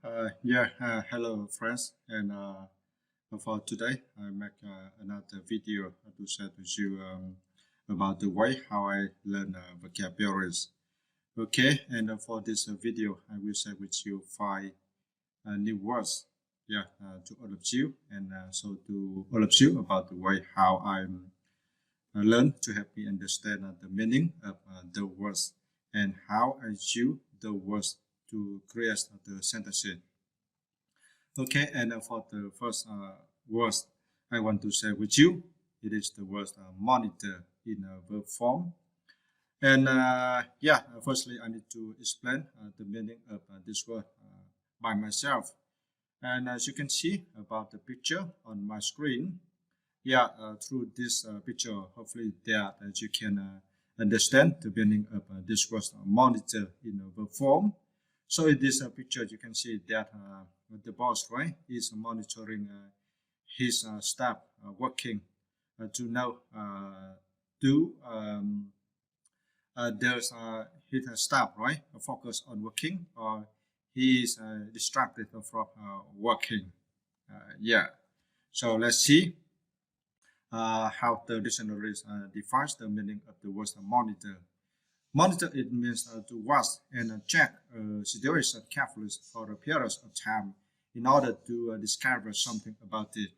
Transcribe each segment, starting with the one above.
Hello friends, and for today I make another video to share with you about the way how I learn vocabularies. Okay, and for this video I will share with you five new words, to all of you, and so to all of you about the way how I learn to help me understand the meaning of the words and how I use the words to create the sentences. Okay, and for the first words I want to share with you, it is the word monitor in verb form. And firstly, I need to explain the meaning of this word by myself. And as you can see about the picture on my screen, through this picture, hopefully that you can understand the meaning of this word monitor in verb form. So in this picture, you can see that the boss, right, is monitoring his staff working to know do there's his staff, right, focus on working, or he is distracted from working. So let's see how the dictionary defines the meaning of the word monitor. Monitor, it means to watch and check a situation carefully for a period of time in order to discover something about it.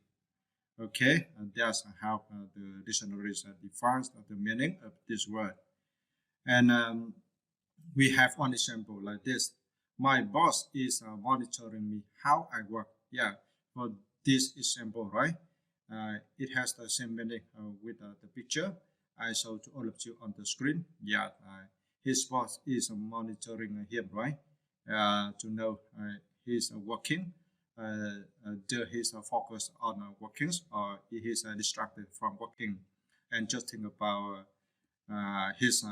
Okay, and that's how the dictionary defines the meaning of this word. And we have one example like this. My boss is monitoring me how I work. Yeah, for this example, right? It has the same meaning with the picture I show to all of you on the screen. His boss is monitoring him, right? To know he's working. He's focused on working, or he is distracted from working, and just think about his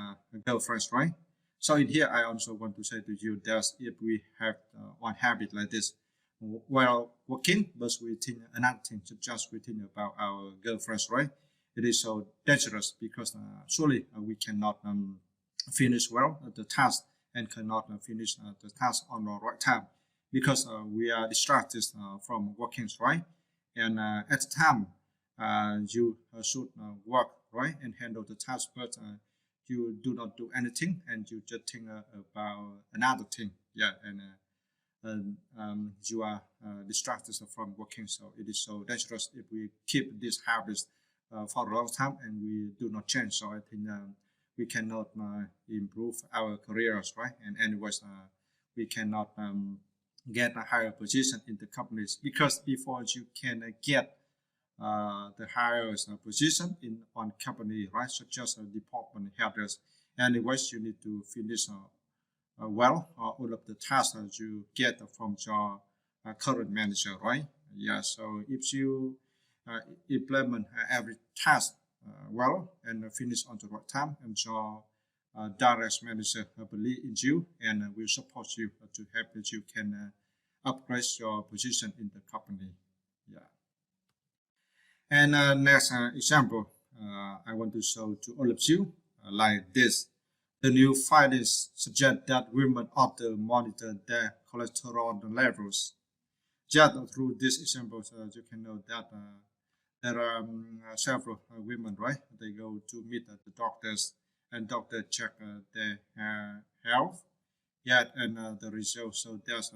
girlfriend, right? So in here, I also want to say to you that if we have one habit like this, while working, but we think another thing, just we think about our girlfriends, right? It is so dangerous because surely we cannot finish well the task and cannot finish the task on the right time because we are distracted from working, right? And at the time, you should work, right, and handle the task, but you do not do anything and you just think about another thing. You are distracted from working. So it is so dangerous if we keep this habits for a long time and we do not change. So I think we cannot improve our careers, right? And anyways, we cannot get a higher position in the companies, because before you can get the highest position in one company, right, such as a department headers, anyways, you need to finish well all of the tasks that you get from your current manager, right? So if you implement every task well and finish on the right time, and your direct manager believe in you and will support you to help that you can upgrade your position in the company. And next example, I want to show to all of you like this. The new findings suggest that women often monitor their cholesterol levels. Just through this example, you can know that there are several women, right? They go to meet the doctors, and doctor check their health. And the result, so there's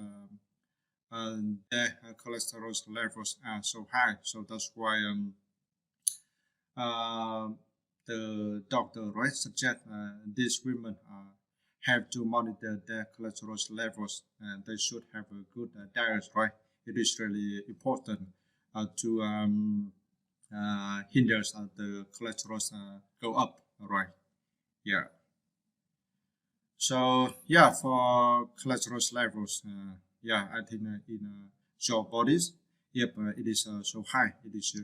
their cholesterol levels are so high. So that's why the doctor, right, suggest these women have to monitor their cholesterol levels, and they should have a good diet, right? It is really important to hinder the cholesterol go up, right? So for cholesterol levels, I think in your bodies, if it is so high, it is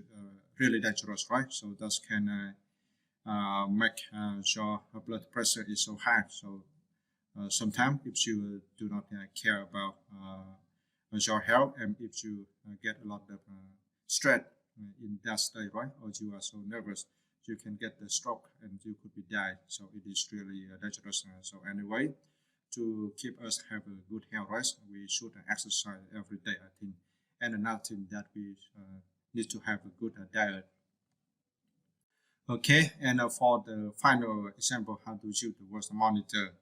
really dangerous, right? So that can make your blood pressure is so high. So sometimes if you do not care about your health, and if you get a lot of stress in that state, right, or you are so nervous, you can get the stroke and you could be die. So it is really dangerous. So anyway, to keep us have a good health, right? We should exercise every day, I think. And another thing that we need to have a good diet. Okay, and for the final example, how to use the word monitor,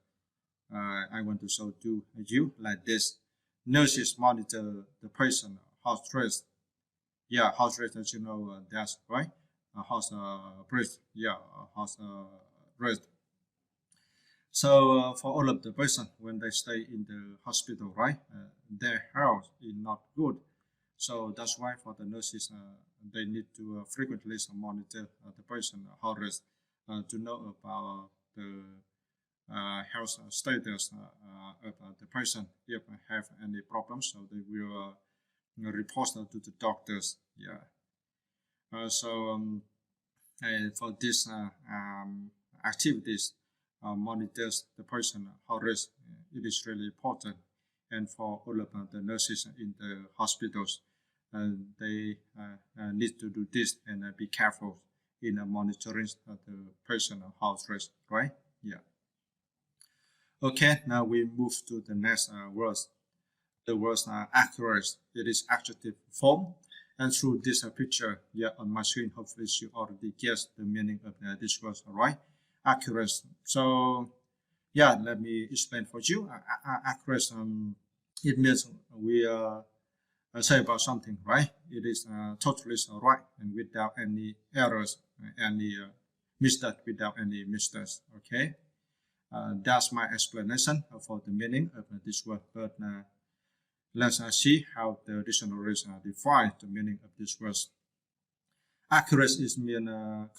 I want to show to you like this. Nurses monitor the patient heart rate. Yeah, heart rate, as you know, that's right. Heart rate, yeah, heart rate. So for all of the person when they stay in the hospital, right, their health is not good. So that's why for the nurses, they need to frequently monitor the patient heart rate to know about the health status of the patient. If they have any problems, so they will report to the doctors. Yeah. For these activities, monitors the patient heart rate. It is really important, and for all of the nurses in the hospitals, they need to do this and be careful in monitoring the patient heart rate. Right? Yeah. Okay. Now we move to the next word. The word accurate. It is adjective form. And through this picture here on my screen, hopefully you already guessed the meaning of this word, all right? Accurate. So, yeah, let me explain for you. Accurate, it means we say about something, right? It is totally right and without any errors, any mistake, without any mistakes, okay? That's my explanation for the meaning of this word, but let's see how the dictionaries define the meaning of this word. Accurate is mean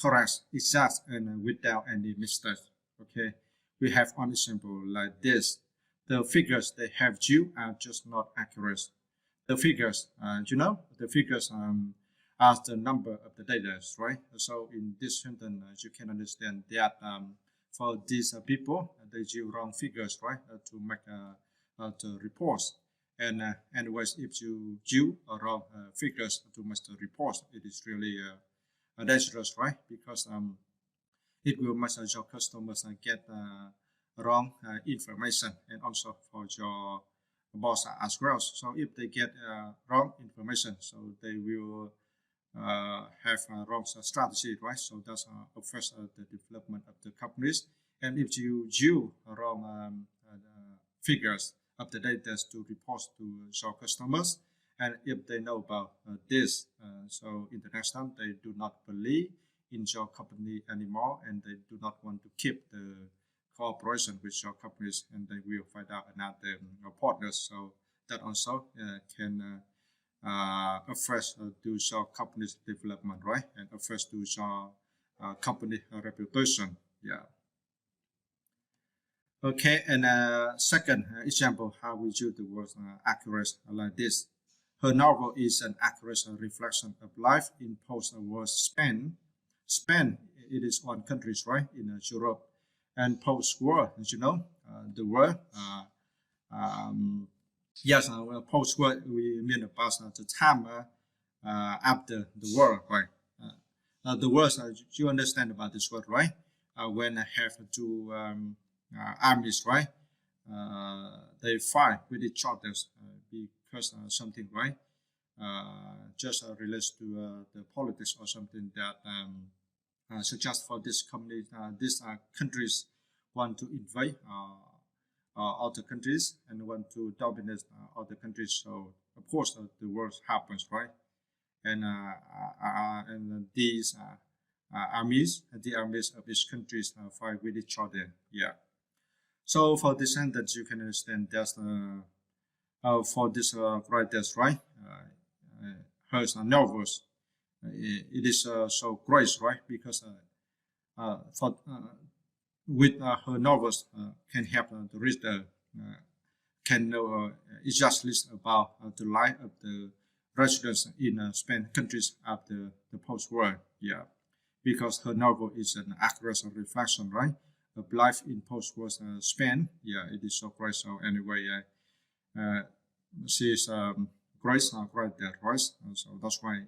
correct, exact, and without any mistake. Okay, we have one example like this. The figures they have due are just not accurate. The figures, the figures are the number of the data, right? So in this sentence, you can understand that for these people, they use wrong figures, right, to make the reports. And anyways, if you use wrong figures to make the reports, it is really dangerous, right? Because it will make your customers get wrong information, and also for your boss as well. So if they get wrong information, so they will have a wrong strategy, right? So that's affects the development of the companies. And if you use wrong figures of the data to report to your customers, and if they know about this, so in the next time they do not believe in your company anymore, and they do not want to keep the cooperation with your companies, and they will find out another partners. So that also can affect to your company's development, right, and affect to your company reputation. Yeah. Okay, and second example, how we use the word accurate like this. Her novel is an accurate reflection of life in post-war Spain. Spain, it is one country, right, in Europe. And post-war, as you know, the world, yes, post-war, we mean about the time after the war, right? The words, you understand about this word, right? When I have two armies, right? They fight with each other because something, right? Just relates to the politics or something that suggests for this company, these countries want to invade other countries and want to dominate other countries. So of course the war happens, right? And these armies, the armies of these countries fight with each other. Yeah. So for this sentence, you can understand that for this writers, right? Her novels, it is so great, right? Because for with her novels can help the reader can know exactly about the life of the residents in Spain countries after the post-war. Yeah, because her novel is an accurate reflection, right, of life in post-war Spain. Yeah, it is so great. So anyway, she is great writer, right? So that's why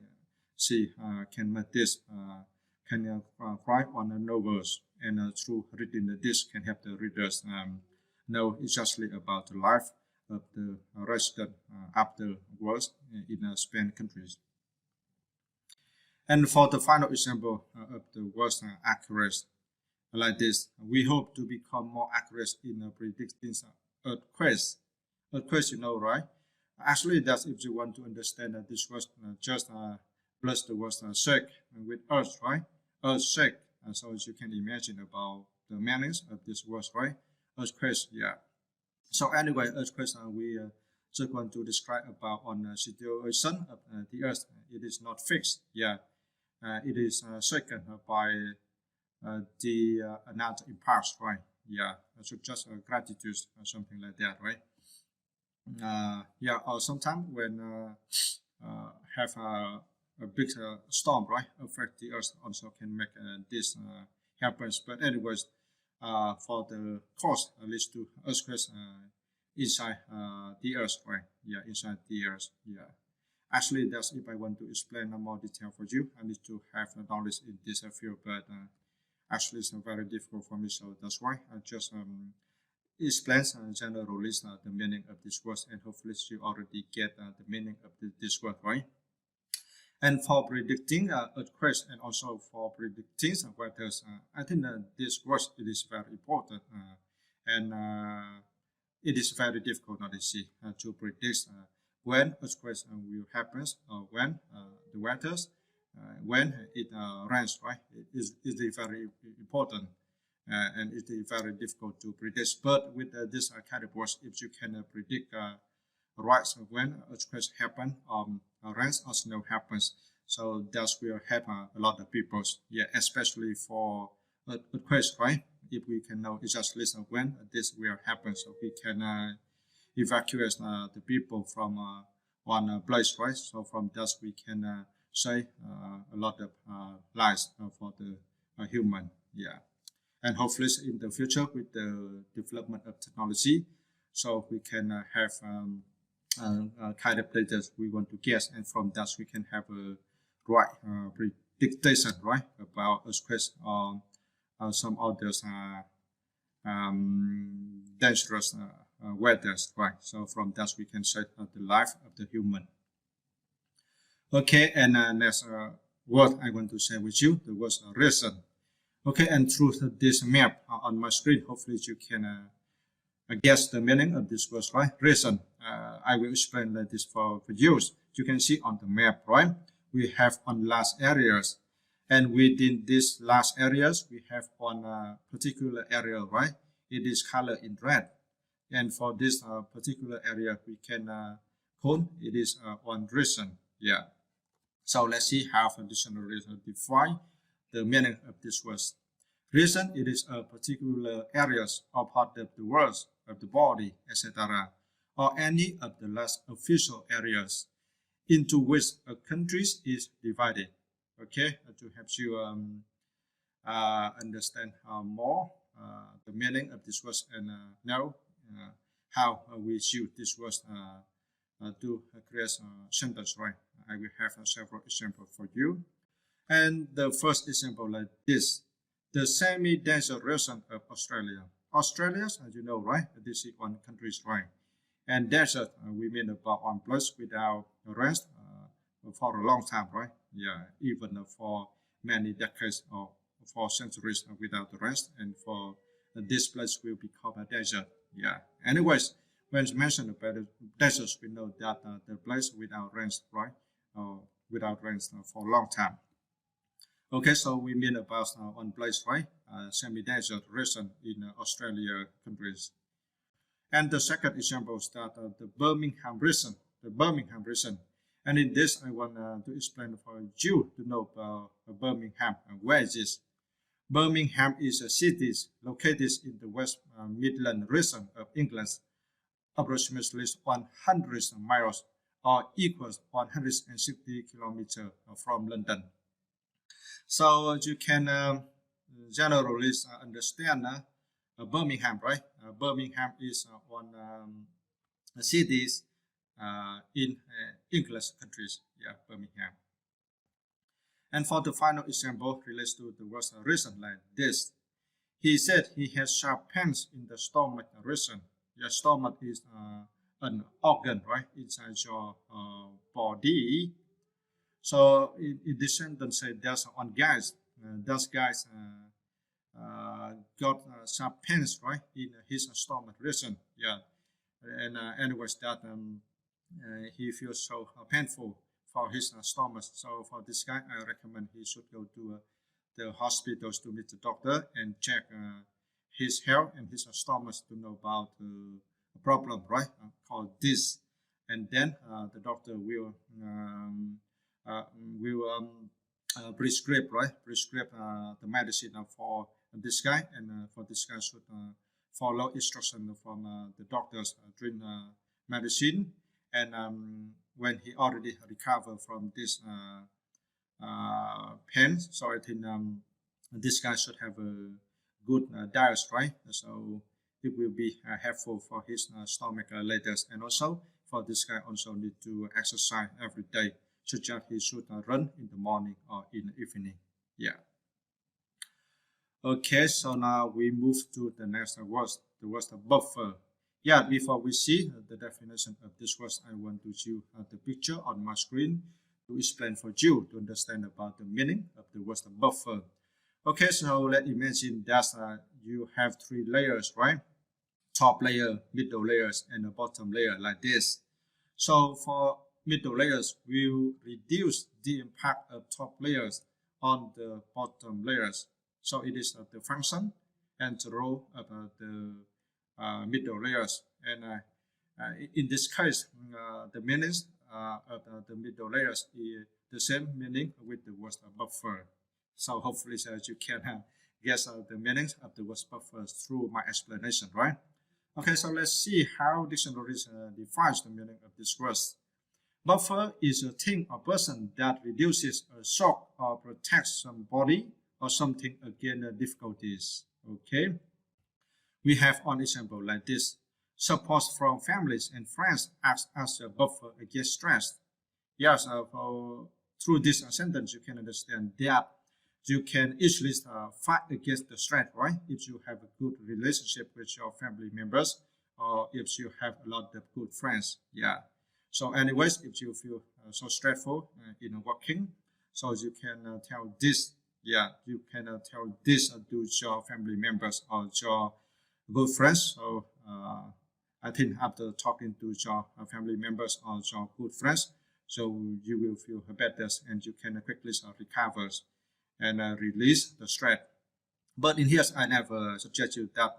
she can make this can write on the novels, and through reading this can help the readers know exactly about the life of the resident afterwards in Spain countries. And for the final example of the worst accuracy like this, we hope to become more accurate in predicting earthquakes. Earthquakes, you know, right? Actually, that's if you want to understand that this was just plus the word shake with earth, right? Earth shake. So as you can imagine about the meanings of this word, right? Earthquakes, yeah. So anyway, earthquakes we just want to describe about on the situation of the earth. It is not fixed, yeah. It is shaken by the another impulse, right? Yeah, so just gratitude or something like that, right? Yeah, or sometimes when have a big storm, right, affect the earth also can make this happens. But anyways, for the cause leads to earthquakes inside the earth, right? Yeah, inside the earth. Yeah. Actually, that's if I want to explain more detail for you, I need to have knowledge in this field, but actually it's very difficult for me, so that's why I just explain generally the meaning of this word, and hopefully you already get the meaning of this word, right? And for predicting earthquakes and also for predicting weather, I think this word it is very important, and it is very difficult not to see to predict when earthquakes will happen, or when the weather, when it rains, right? It is very important. And it is very difficult to predict. But with this kind of words, if you can predict right when earthquakes happen, rains or snow happens, so that will help a lot of people. Yeah, especially for earthquakes, right? If we can know exactly when this will happen, so we can evacuate the people from one place, right? So from that we can save a lot of lives for the human. Yeah. And hopefully in the future with the development of technology, so we can have kind of data we want to guess, and from that we can have a right prediction, right, about earthquakes or some others dangerous weathers, right? So from that we can save the life of the human. Okay, and next word I want to share with you, the word reason. Okay, and through this map on my screen, hopefully you can guess the meaning of this word, right? Reason. I will explain like this for you. You can see on the map, right? We have on large areas, and within these large areas, we have one particular area, right? It is colored in red, and for this particular area, we can call it is one reason. Yeah. So let's see how the dictionary define the meaning of this word. Reason, it is a particular areas or part of the world, of the body, etc., or any of the less official areas into which a country is divided. Okay, to help you understand more the meaning of this word and know how we use this word to create a sentence, right? I will have several examples for you. And the first example like this, the semi-desert region of Australia. Australia, as you know, right? This is one country, right? And desert, we mean about one place without rest for a long time, right? Yeah, even for many decades or for centuries without rest, and for this place will become a desert. Yeah. Anyways, when it's mentioned about the deserts, we know that the place without rest, right? Without rest for a long time. Okay, so we mean about one place, right? Semi-desert region in Australia countries. And the second example is that the Birmingham region, And in this, I want to explain for you to know about Birmingham and where it is. Birmingham is a city located in the West Midland region of England, approximately 100 miles or equals 160 kilometers from London. So you can generally understand Birmingham, right? Birmingham is one cities in English countries. Yeah, Birmingham. And for the final example relates to the word reason like this. He said he has sharp pains in the stomach region. Your stomach is an organ, right, inside your body. So in this sentence, say there's one guy, those guys got sharp pains, right, in his stomach region. Yeah, and anyways, that he feels so painful for his stomach. So for this guy, I recommend he should go to the hospitals to meet the doctor and check his health and his stomach to know about the problem, right? Called this, and then the doctor will prescribe, right? Prescribe the medicine for this guy, and for this guy should follow instruction from the doctors drink medicine, and when he already recovered from this pain, so I think this guy should have a good diet, right? So it will be helpful for his stomach later, and also for this guy also need to exercise every day. Such that he should run in the morning or in the evening. Yeah. Okay, so now we move to the next word, the word buffer. Yeah, before we see the definition of this word, I want to show the picture on my screen to explain for you to understand about the meaning of the word buffer. Okay, so let's imagine that you have three layers, right? Top layer, middle layers, and the bottom layer like this. So for middle layers will reduce the impact of top layers on the bottom layers. So it is the function and the role of the middle layers. And in this case, the meanings of the middle layers is the same meaning with the word buffer. So hopefully you can guess the meanings of the word buffer through my explanation, right? Okay, so let's see how dictionaries defines the meaning of this word. Buffer is a thing or person that reduces a shock or protects somebody or something against difficulties. Okay. We have one example like this. Support from families and friends acts as a buffer against stress. Yes, through this sentence, you can understand that you can easily fight against the stress, right? If you have a good relationship with your family members or if you have a lot of good friends. Yeah. So anyways, if you feel so stressful in working, so you can tell this, yeah, you can tell this to your family members or your good friends. So I think after talking to your family members or your good friends, so you will feel better and you can quickly recover and release the stress. But in here, I never suggest you that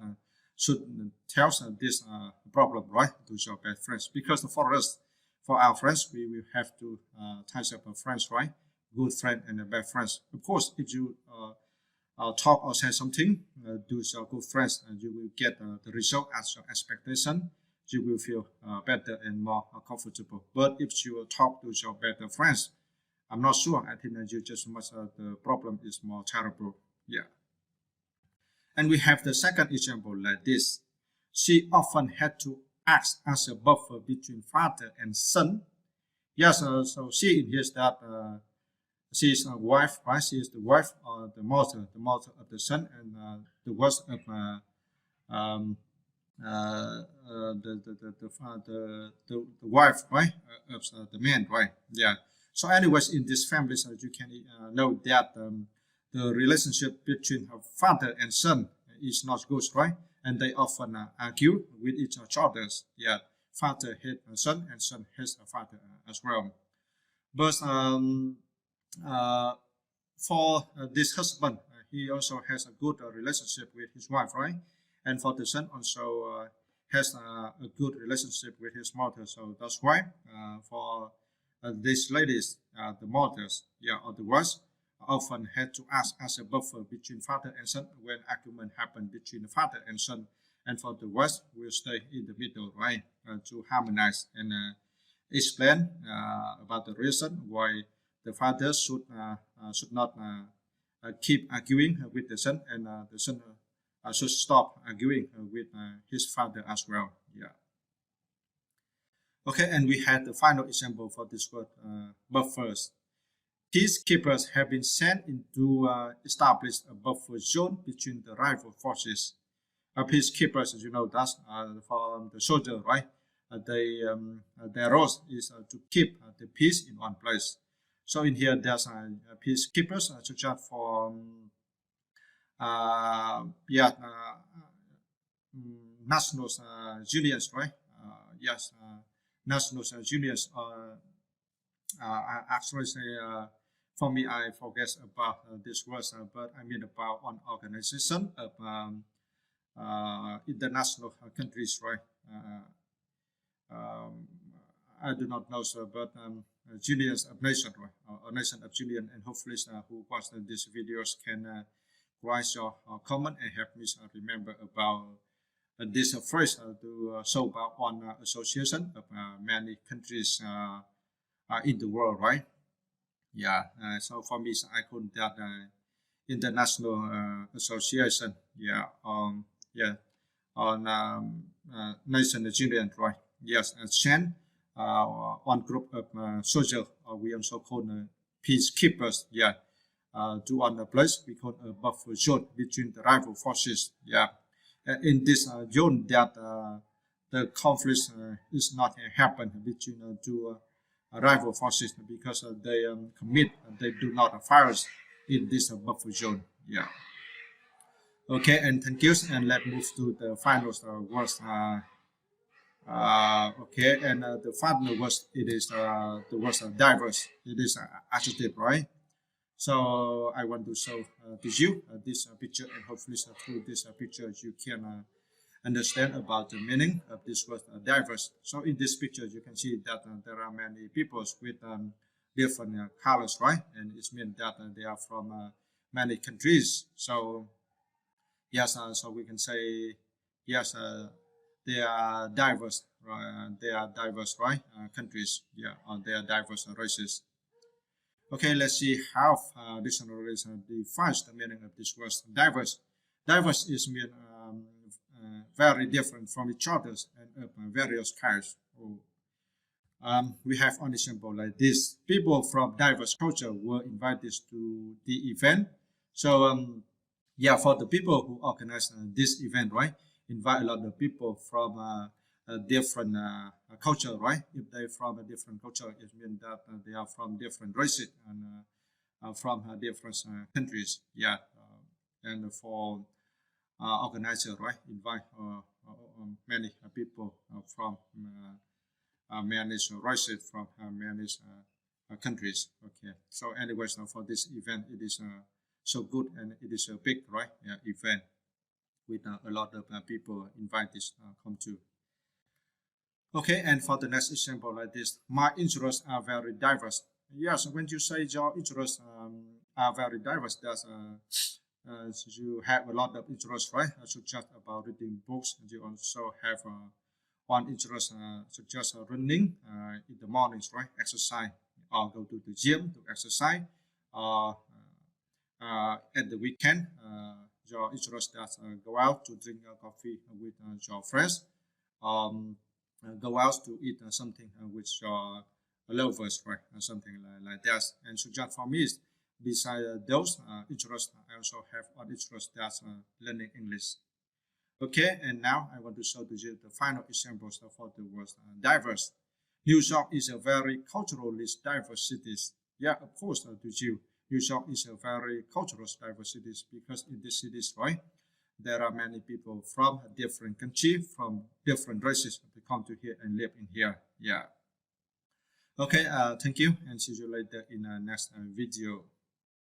should tell this problem, right, to your best friends, because for us, for our friends, we will have to types of friends, right? Good friend and bad friends. Of course, if you talk or say something to your good friends, you will get the result as your expectation. You will feel better and more comfortable. But if you talk to your better friends, I'm not sure. I think that you just much the problem is more terrible. Yeah. And we have the second example like this. She often had to act as a buffer between father and son. Yes, so she in here that she is a wife, right? She is the wife or the mother of the son, and the wife of the wife, right, of the man, right? Yeah. So, anyways, in this family, so you can know that the relationship between her father and son is not good, right? And they often argue with each other. Yeah, father hates son and son hates father as well. But for this husband, he also has a good relationship with his wife, right? And for the son also has a good relationship with his mother. So that's why for these ladies, the mothers, yeah, or the wives, often had to act as a buffer between father and son when argument happen between the father and son. And for the wives, will stay in the middle, right, to harmonize and explain about the reason why the father should not keep arguing with the son, and the son should stop arguing with his father as well. Yeah. Okay, and we had the final example for this word buffers. peacekeepers have been sent into establish a buffer zone between the rival forces. Peacekeepers, as you know, that's for the soldier, right? Their role is to keep the peace in one place. So in here, there's peacekeepers, such as for national Julians, right? Yes, national Julians. Actually, say, for me, I forget about this word, but I mean about one organization of international countries, right? I do not know, sir, but Julians of nation, right? A nation of Julian, and hopefully who watch these videos can write your comment and help me remember about this phrase to show about one association of many countries in the world, right? Yeah. So for me, I call that international association. Yeah. Yeah. On nation Julian, right? Yes. And Shen, one group of soldiers, we also call peacekeepers. Yeah. To one place we call a buffer zone between the rival forces. Yeah. In this zone that the conflict is not happen between two rival forces because they commit, they do not fire in this buffer zone. Yeah. Okay, and thank you. And let's move to the final words. Okay, and the final words, it is the words diverse. It is adjective, right? So I want to show to you this picture, and hopefully through this picture you can understand about the meaning of this word diverse. So in this picture you can see that there are many peoples with different colors, right? And it means that they are from many countries. So yes, so we can say yes, they are diverse, right? They are diverse, right? Countries, yeah, they are diverse races. Okay, let's see how dictionaries defines the meaning of this word diverse. Diverse is mean very different from each other and of various kinds. We have an example like this. People from diverse culture were invited to the event. So yeah, for the people who organize this event, right, invite a lot of people from a different culture, right? If they're from a different culture, it means that they are from different races and from different countries. Yeah, and for organizer, right, invite many people from many races from many countries. Okay, so anyways, for this event, it is so good and it is a big, right, event with a lot of people invited come to. Okay, and for the next example like this, my interests are very diverse. Yes, when you say your interests are very diverse, that's so you have a lot of interests, right? Such as about reading books. And you also have one interest, such as running in the mornings, right? Exercise, or go to the gym to exercise. Or at the weekend, your interest that go out to drink coffee with your friends. Go out to eat something with your lovers, right? Something like that. And so just for me, besides those interests, I also have an interest that's learning English. Okay, and now I want to show to you the final examples for the word diverse. New York is a very culturally diverse city. Yeah, of course, to you, New York is a very culturally diverse city because in this city, right, there are many people from different countries, from different races to come to here and live in here. Yeah. Okay, thank you and see you later in the next video.